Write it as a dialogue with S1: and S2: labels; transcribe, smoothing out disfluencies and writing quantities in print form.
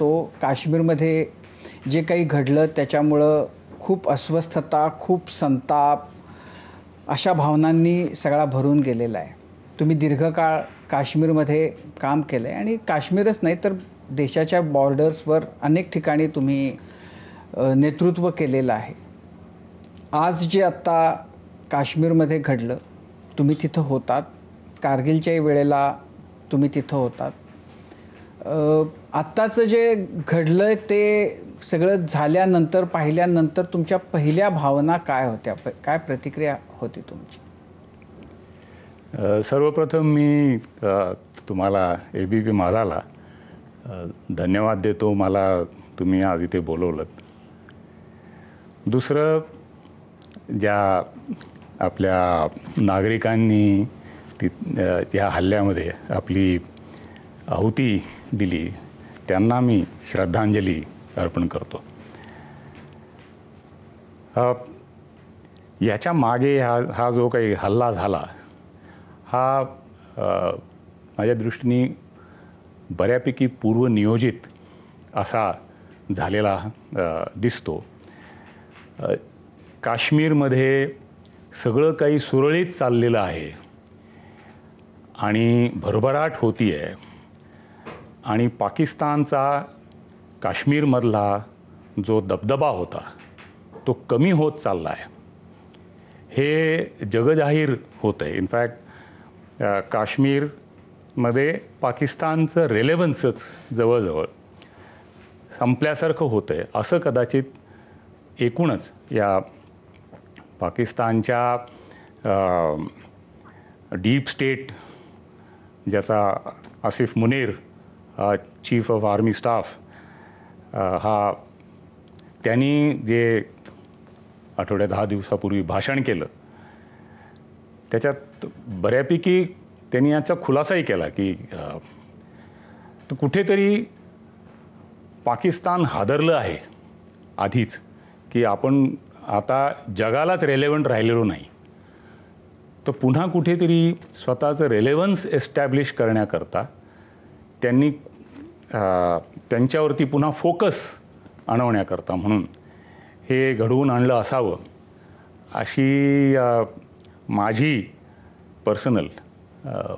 S1: तो काश्मीरमध्ये जे काही घडलं त्याच्यामुळं खूप अस्वस्थता, खूप संताप अशा भावनांनी सगळा भरून गेलेला आहे. तुम्ही दीर्घकाळ काश्मीरमध्ये काम केलं आहे आणि काश्मीरच नाही तर देशाच्या बॉर्डर्सवर अनेक ठिकाणी तुम्ही नेतृत्व केलेलं आहे. आज जे आत्ता काश्मीरमध्ये घडलं, तुम्ही तिथं होतात. कारगिलच्याही वेळेला तुम्ही तिथं होतात. आत्ताचं जे घडलंय ते सगळं झाल्यानंतर, पाहिल्यानंतर तुमच्या पहिल्या भावना काय होत्या? काय प्रतिक्रिया होती तुमची?
S2: सर्वप्रथम मी तुम्हाला ABP माझाला धन्यवाद देतो. मला तुम्ही आज इथे बोलवलंत. दुसरं, ज्या आपल्या नागरिकांनी या हल्ल्यामध्ये आपली आहुती दिली त्यांना मी श्रद्धांजली अर्पण करतो. याच्या मागे हा जो काही हल्ला झाला हा माझ्या दृष्टीने बऱ्यापैकी पूर्वनियोजित असा झालेला दिसतो. काश्मीरमध्ये सगळं काही सुरळीत चाललेलं आहे आणि भरभराट होती आहे आणि पाकिस्तानचा काश्मीरमधला जो दबदबा होता तो कमी होत चालला आहे हे जगजाहीर होतं आहे. इनफॅक्ट काश्मीरमध्ये पाकिस्तानचं रेलेव्हन्सच जवळजवळ संपल्यासारखं होतं आहे असं कदाचित एकूणच या पाकिस्तानच्या डीप स्टेट ज्याचा Asif Munir chief of army staff त्यांनी जे आठवड्या 10 दिवसापूर्वी भाषण केलं त्याच्यात बऱ्यापैकी त्यांनी याचा खुलासाही केला की कुठेतरी पाकिस्तान हादरलं आहे आधीच की आपण आता जगालाच रेलेव्हंट राहिलेलो नाही, तर पुन्हा कुठेतरी स्वतःचं रेलेव्हन्स एस्टॅब्लिश करण्याकरता त्यांनी त्यांच्यावरती पुन्हा फोकस आणवण्याकरता म्हणून हे घडवून आणलं असावं अशी माझी पर्सनल